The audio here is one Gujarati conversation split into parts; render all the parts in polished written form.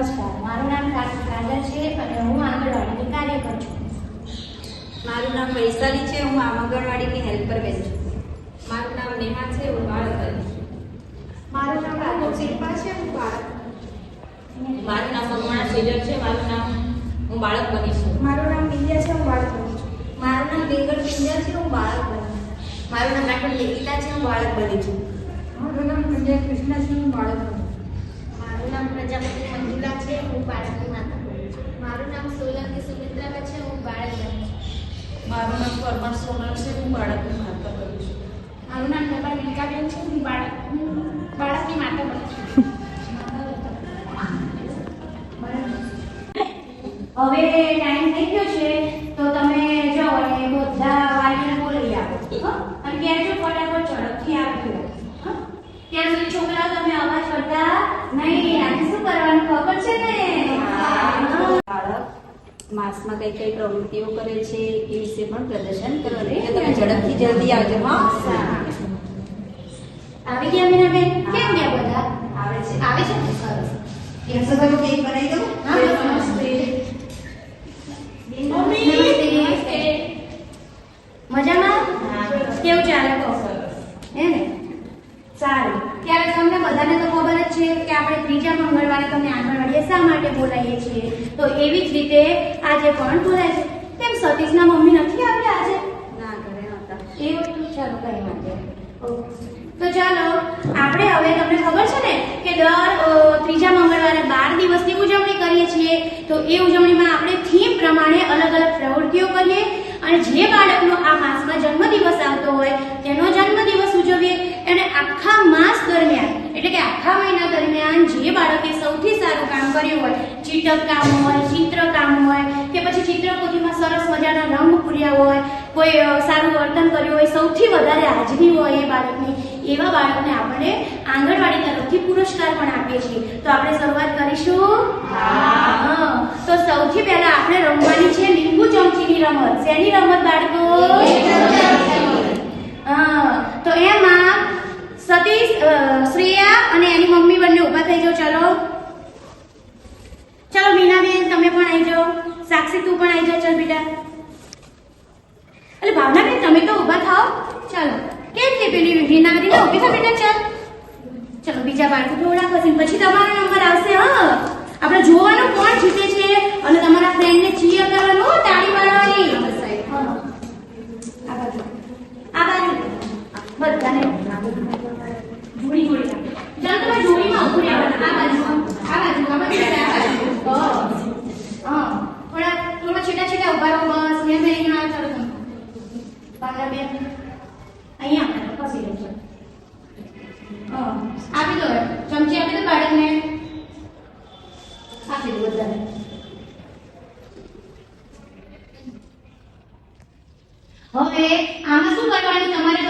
નમસ્કાર, મારું નામ કાજલ છે અને હું આંગણવાડીની કાર્યકર છું. મારું નામ વૈશાલી છે, હું આંગણવાડીની હેલ્પર બેન છું. મારું નામ નેહા છે, હું બાળક છું. મારું નામ રાઘવ શિલ્પા છે, હું બાળક. મારું નામ મગવાણા સેજલ છે, હું બાળક બની છું. મારું નામ વિદ્યા છે, હું બાળક બની છું. મારું નામ બેગર પિંજર છે, હું બાળક બની છું. મારું નામ રાઠોડ લેખિતા છે, હું બાળક બની છું. મારું નામ સંજય કૃષ્ણ છે, હું બાળક બની છું. મારું નામ પ્રજાપતિ મંજુલા છે, હું બાળકની માતા બની છું. મારું નામ સોલંકી સુમિત્રા છે, હું બાળક બની છું. મારું નામ પરમાર સોનલ છે, હું બાળકની માતા બની છું. મારું નામ નબા નીલકાબેન છે, હું બાળકની માતા બની છું. હવે ટાઈમ થઈ ગયો છે તો તમે જાઓ અને બધા વાલીને બોલાવી આપો, અને કહેજો ફટાફટ ઝડપથી આવજો. ત્યાં સુધી છોકરાઓ તમે અવાજ કરતા નહીં. આજે શું કરવાનું ખબર છે ને? બાળક માસમાં કઈ કઈ પ્રવૃત્તિઓ કરે છે એ વિશે પણ પ્રદર્શન કરવાનું. એટલે તમે ઝડપથી જલ્દી આવજો. હા, આવી ગયા મીનાબેન? કેમ ગયા બધા? આવે છે. આવે છે ને? સરસ. કેમ સભાનો કેક બનાવી દઉં? હા, નમસ્તે. નમસ્તે. મજામાં? કેવું ચાલે કહો? હે ને? સારું. ત્યારે તમને બધાને તો ખબર જ છે કે આપણે ત્રીજા મંગળવારે તમને આંગણવાડીએ શા માટે બોલાવીએ છીએ. તો એવી જ રીતે આજે પણ બોલાય છે. કેમ સતીશના મમ્મી નથી આવ્યા આજે? ના, ઘરે નહોતા. એવું તો ચાલો કઈ વાંધો નહીં. તો ચાલો આપણે હવે તમને ખબર છે ને કે દર ત્રીજા મંગળવારે 12 દિવસની ઉજવણી કરીએ છીએ. તો એ ઉજવણીમાં આપણે થીમ પ્રમાણે અલગ અલગ પ્રવૃત્તિઓ કરીએ અને જે બાળકનો આ માસમાં જન્મદિવસ આવતો હોય તેનો જન્મદિવસ ઉજવીએ. અને આખા માસ દરમિયાન એટલે કે આખા મહિના દરમિયાન જે બાળકે સૌથી સારું કામ કર્યું હોય, ચિત્ર કામ હોય, ચિત્રકામ હોય કે પછી ચિત્રપોથીમાં સરસ મજાના રંગ પૂર્યા હોય, કોઈ સારું વર્તન કર્યું હોય, સૌથી વધારે હાજરી હોય એ બાળકની, એવા બાળકને આપણે આંગણવાડી તરફથી પુરસ્કાર પણ આપીએ છીએ. તો આપણે શરૂઆત કરીશું. હા. તો સૌથી પહેલા આપણે રમવાની છે લીંબુ ચમચીની રમત. શેની રમત બાળકો? હા. તો એમાં સતીશ, શ્રેયા અને એની મમ્મી બંને ઊભા થઈ જાઓ. ચલો મીનાબેન તમે પણ આવી જાઓ. સાક્ષી તું પણ આવી જાઓ. ચાલ બેટા. એટલે ભાવનાબેન તમે તો ઊભા થાઓ. ચાલો. કેમ કે પેલી રીનાબેન ઊભી થા બેટા. ચાલ. ચલો બીજા બાળકો થોડા પછી તમારો નંબર આવશે. હા, આપણે જોવાનું કોણ જીતે છે અને તમારા ફ્રેન્ડને ચીયર કરવાનું, તાળી પાડવાની. હા. આ બાજુ બધાને જોડી જોડી ચાલ તમે જોડીમાં ઉભું રહેવાનું. આ બાજુ હા, થોડા છેટા ઉભા રહો. બસ મેં અહીંયા ચાલો તમે પાંદડા બે અહીંયા ખસી રહેજો. હા, આપી દો ચમચી, આપી દો બાળકને, આપી દો બધાને. હવે આમાં શું કરવાનું? તમારે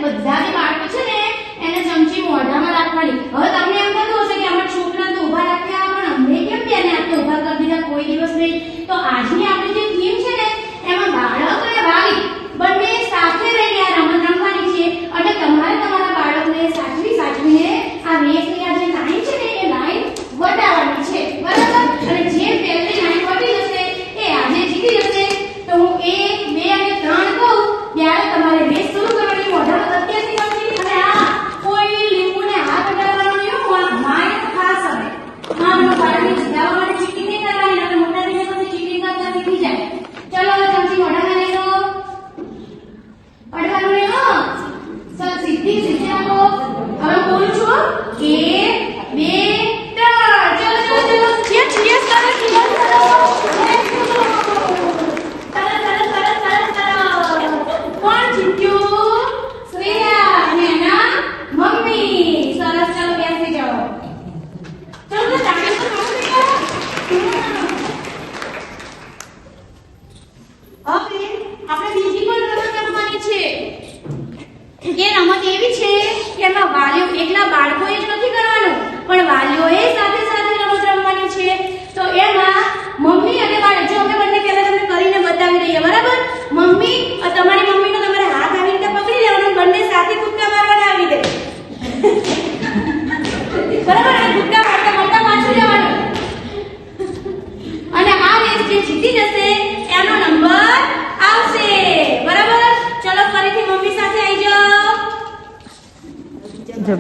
બધા જે બાળકો છે ને એને ચમચી મોઢામાં રાખવાની. હવે તમને એમ થતું હશે કે અમારા છોકરા તો ઊભા રાખ્યા પણ અમને કેમ બેને આ તો ઊભા કરી દીધા કોઈ દિવસ નહીં. તો આજની આપણી જે થીમ છે ને એમાં બાળક અને વાલી બંને સાથે રહીને આ રમત રમવાની છે. અને તમારે તમારા બાળકને સાચવીને આ રેસની આ જે લાઈન છે ને એ લાઈન વટાવવાની છે. બરાબર? અને જે પહેલી લાઈન વટી જશે એ આજે જીતી જશે. તો હું 1, 2 અને 3 કહું ત્યારે તમારે રેસ શરૂ કરવાની. મોઢામાં અત્યારથી ચમચી અને આ કોઈ લીંબુને હાથ અડાડવાનો નહીં. માય ખાસ હવે બાળકને જીતાવવા માટે ચીટિંગ નહીં કરવાની. અને મોટા થઈને પછી ચીટિંગ કરતા શીખી જાય.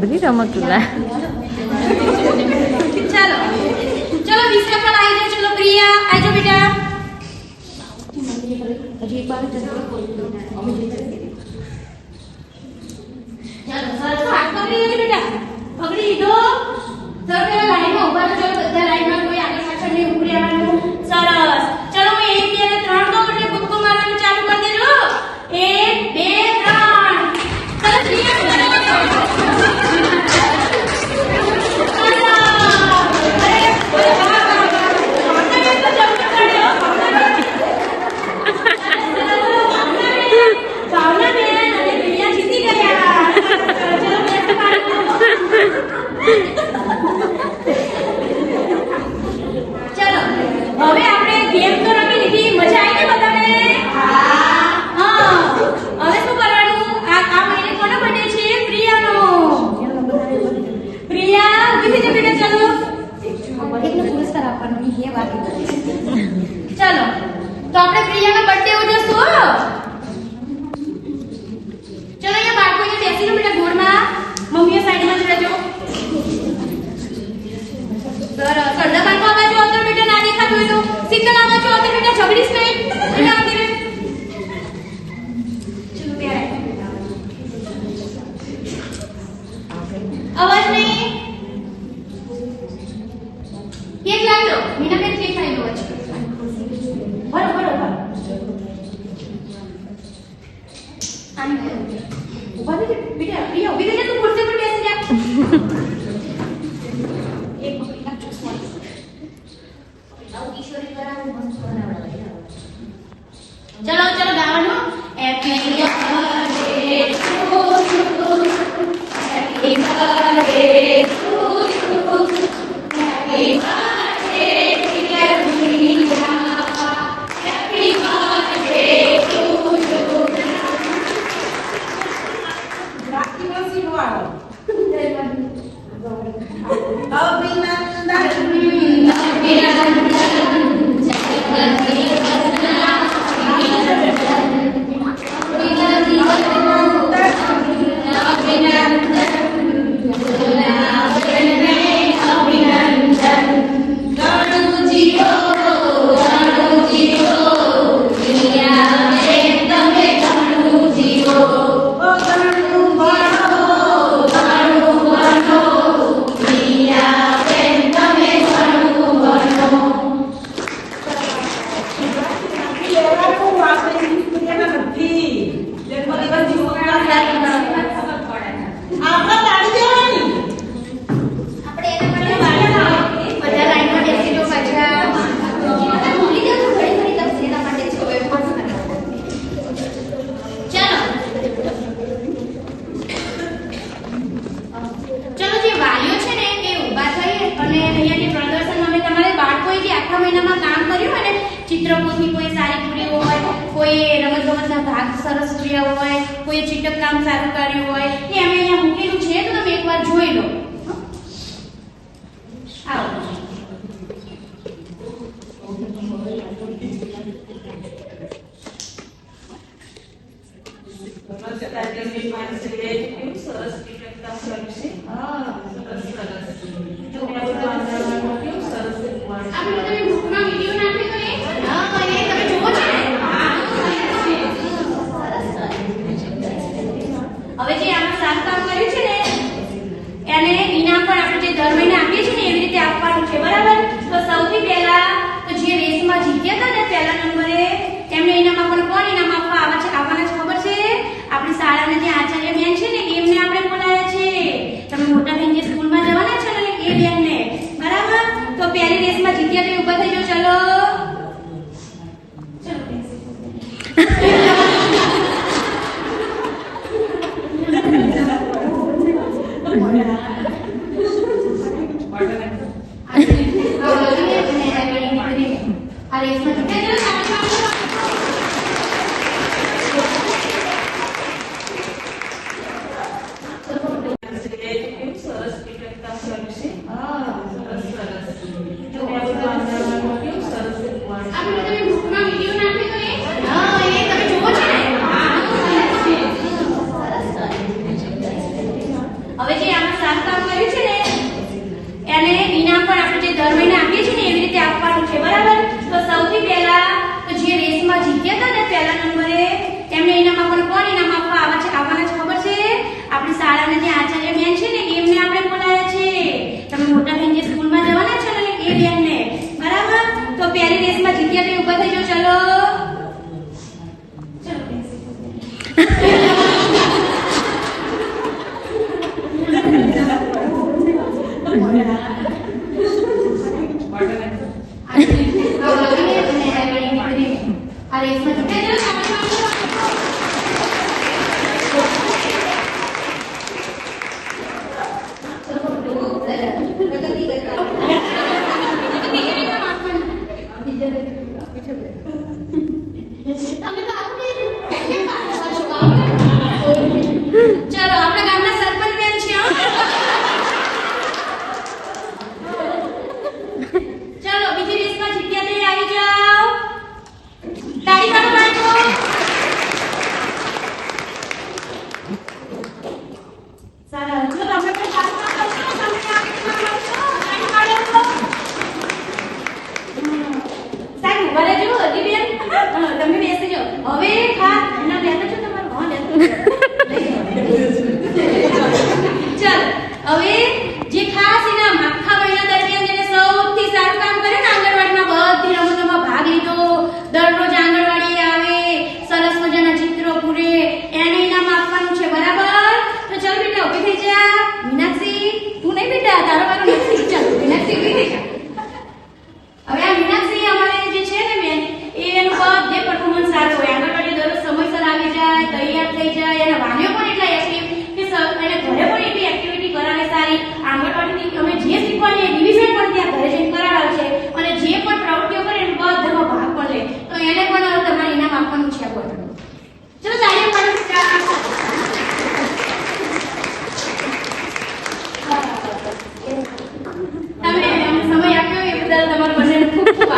બધી રમતુલા. ચાલો ચલો વિશ્વ પણ આવી જાઓ. ચલો પ્રિયા આવજો બેટા. હજી એક વાર ચાલો સર હાથ પકડી લેજો બેટા. પકડી લીધો. સર પેલા લાઈનમાં ઊભા થો. ચલો બધા લાઈનમાં, કોઈ આગળ પાછળ નહીં ઊભું રહેવાનું. સરસ. ચલો હું 1 2 અને 3 કહું એટલે કૂદકો મારવાનું ચાલુ કરી દેજો. 1 2 3. સરસ પ્રિયા ચલો તો આપણે પ્રિયાનો બર્થડે ઉજવશું. ચલો અહીંયા બાળકો અહીંયા બેસી લો બેટા ગોળમાં. મમ્મીઓ સાઈડમાં જ રહેજો. સરસ. અડધા બાળકો આ બાજુ આવતો બેટા, ના દેખાતું હોય તો. શીતલ આ બાજુ આવતો બેટા, ઝઘડીશ નહીં. બેટા આવતી રહે. ચલો ત્યારે અવાજ નહીં. કેક લાવી લો મીનાબેન. કેક લાવી લો. બરોબર ઉભા થઈ બેટા. પ્રિયા ઉભી થઈ જા. તું ખુરશી પર બેસી જા. એક પકડી નાખજો. ચલો ચલો ગાવાનું. Happy birthday to you. Happy birthday to you. Happy ચિત્રપોથી કોઈ સારી પૂરી હોય, કોઈ રમતગમતના ભાગ સરસ કર્યા હોય, કોઈ ચિટક કામ સારું કર્યું હોય, એ અમે અહીંયા મૂકેલું છે તો તમે એકવાર જોઈ લો. આવો. હવે જે આમાં સારું કામ કર્યું છે ને એને ઇનામ પણ આપણે જે દર મહિને આપીએ છીએ ને એવી રીતે આપવાનું છે. બરાબર? તો સૌથી પહેલા તો જે રેસમાં જીત્યા હતા ને પહેલા નંબરે એમને ઇનામ આપવાનું. કોણ ઇનામ આપવા આવવાના છે ખબર છે? આપણી શાળાના જે આચાર્ય બેન છે ને એમને આપણે બોલાવ્યા છે. તમે મોટા બેન જે સ્કૂલમાં જવાના છે ને એ બેનને. બરાબર? તો પહેલી રેસમાં જીત્યા તો ઊભા થઈ જાઓ. ચલો હવે જે આમાં રેસમાં ચલો ચલો આપણા ગામના સરપંચ બેન છે ચલો બીજી રેસમાં જીત્યા તે આવી જાઓ તાળી પાડો સારા ચલો આપણે પણ સાહેબ ઉભા રહેજો હજી બેન તમે બેસી જાઓ હવે ખા એના બેઠા છો તમારું હા ચાલો હવે જે ખાસ ઇનામ આખા મહિના દરમિયાન જેને સૌથી સારું કામ કરે ને આંગણવાડીમાં બધી રમતોમાં ભાગ લીધો દરરોજ આંગણવાડી આવે સરસ મજાના ચિત્રો પૂરે એને ઇનામ આપવાનું છે બરાબર તો ચાલ બેટા ઊભી થઈ જા મીનાક્ષી તું નહીં બેટા તારો વારો નથી ચાલ મીનાક્ષી ઊભી થઈ જા હવે આ મીનાક્ષી અમારે જે છે ને બેન એનું બધે પરફોર્મન્સ સારું હોય આંગણવાડી દરરોજ સમયસર આવી જાય તૈયાર થઈ જાય અને વાલીઓ પણ એટલા એક્ટિવ કે એને ઘરે પણ એટલી એક્ટિવિટી કરાવે સારી આંગણવાડીથી અમે જે શીખવાની ડિવિઝન પણ ત્યાં ઘરે જઈને કરાવે છે અને જે પણ પ્રવૃત્તિઓ કરે એને બધામાં ભાગ પણ લે તો એને પણ તમારે ઇનામ આપવાનું છે બોલ ચલો તાળી પાડો તમે અમને સમય આપ્યો એ બદલ તમારો બંનેનો ખૂબ ખૂબ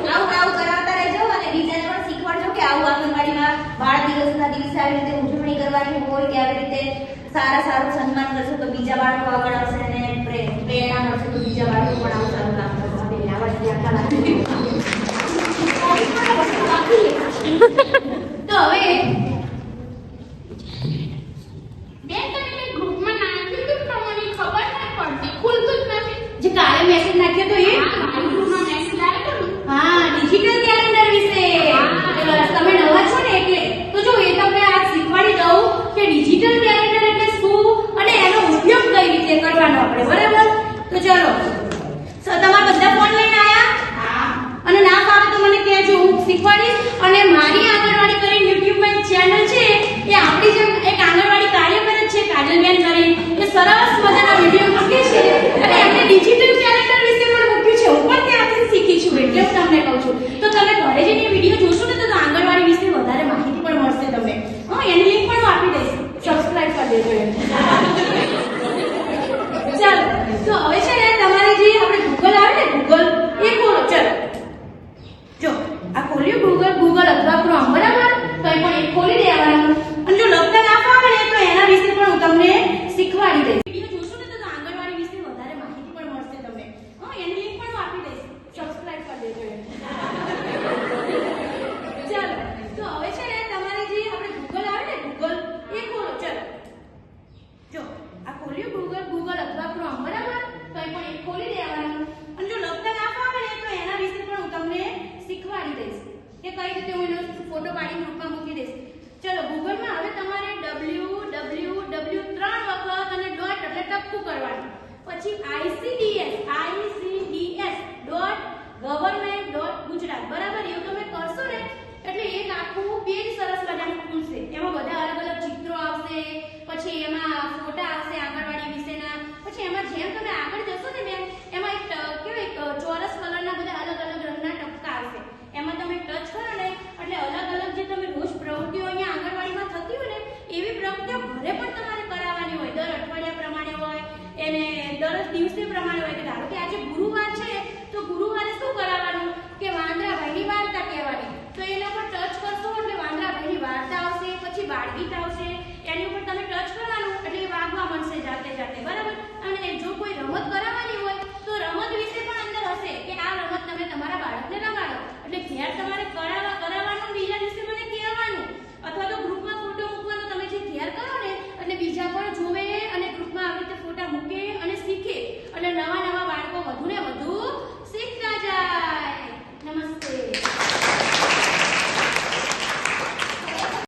આભાર આવું કરાવતા રહેજો અને બીજાને પણ શીખવાડજો કે આવું આંગણવાડીમાં બાળ દિવસના દિવસે આવી રીતે ઉજવણી કરવાની હોય કે આવી રીતે સારું સન્માન કરશો તો બીજા બાળકો આગળ આવશે અને પ્રેરણા મળશે તો બીજા બાળકો પણ આવું સારું કામ કરશે તો હવે બેન તમે ગ્રુપમાં નાખ્યું તો પ્રમાણે ખબર નહીં પડતી ખુલતું જ નથી જે કાલે મેસેજ નાખ્યો તો એ મારી ગ્રુપમાં મેસેજ આવ્યો તો હા ડિજિટલ કેલેન્ડર વિશે તમે નવા છો ને એટલે તો જો એ તમને આજ શીખવાડી દઉં કે ડિજિટલ કેલેન્ડર એટલે શું અને એનો ઉપયોગ કઈ રીતે કરવાનો આપણે બરાબર તો ચલો તમારા બધા ફોન લઈને આયા અને ના ફાવે તો મને કહેજો હું શીખવાડીશ અને મારી આંગણવાડી કરીને યુટ્યુબમાં એક ચેનલ છે એ આપણી જેમ એક આંગણવાડી કાર્યકર જ છે કાજલબેન કરીને એ સરસ મજાના વિડીયો મૂકે છે અને એમને ડિજિટલ કેલેન્ડર વિશે પણ મૂક્યું છે હું પણ ત્યાંથી શીખી છું એટલે હું તમને કહું છું તો તમે ઘરે જઈને વિડીયો જોશો ને તો આંગણવાડી વિશે વધારે માહિતી પણ મળશે તમને હા એની લિંક પણ હું આપી દઈશ સબસ્ક્રાઇબ કરી દેજો ચાલો તો હવે છે ને તમારી જે આપણે ગૂગલ આવે ને ગૂગલ એ ખોલો ચાલો જો આ ખોલ્યું ગૂગલ અથવા ક્રોમ બરાબર કંઈ પણ એક ખોલી દેવાનું અને જો લખતા ના ફાવે ને તો એના વિશે પણ હું તમને શીખવાડી દઈશ વિડીયો જોશો ને તો આંગણવાડી વિશે વધારે માહિતી પણ મળશે તમને હા એની લિંક પણ હું આપી દઈશ સબસ્ક્રાઇબ કરી દેજો ચાલો તો હવે છે ને તમારી જે આપણે ગૂગલ આવે ને ગૂગલ એ ખોલો ચાલો જો આ ખોલ્યું ગૂગલ અથવા ક્રોમ બરાબર કંઈ પણ એક ખોલી દેવાનું અને જો લખતા ના ફાવે ને તો એના વિશે પણ હું તમને શીખવાડી દઈશ કે કઈ રીતે હું એનો ફોટો પાડીને ગ્રુપમાં મૂકી દઈશ ચલો ગૂગલમાં હવે તમારે www 3 વખત અને ડોટ એટલે ટપકું કરવાનું પછી icds.government.gujarat બરાબર એવું તમે કરશો ને એટલે એક આખું પેજ સરસ મજાનું ખુલશે એમાં બધા અલગ અલગ ચિત્રો આવશે પછી એમાં ફોટા આવશે આંગણવાડી વિશેના પછી એમાં જેમ તમે આગળ જશો ને બેન એમાં એક કેવાય ચોરસ કલરના બધા અલગ અલગ રંગના ટપકા આવશે એમાં તમે ટચ કરો ને એટલે અલગ અલગ જે તમે રોજ પ્રવૃત્તિઓ અહીંયા આંગણવાડીમાં થતી હોય ને એવી પ્રવૃત્તિઓ ઘરે પણ તમારે કરાવવાની હોય દર અઠવાડિયા પ્રમાણે હોય એને દર દિવસે પ્રમાણે હોય કે ધારો કે આજે ગુરુ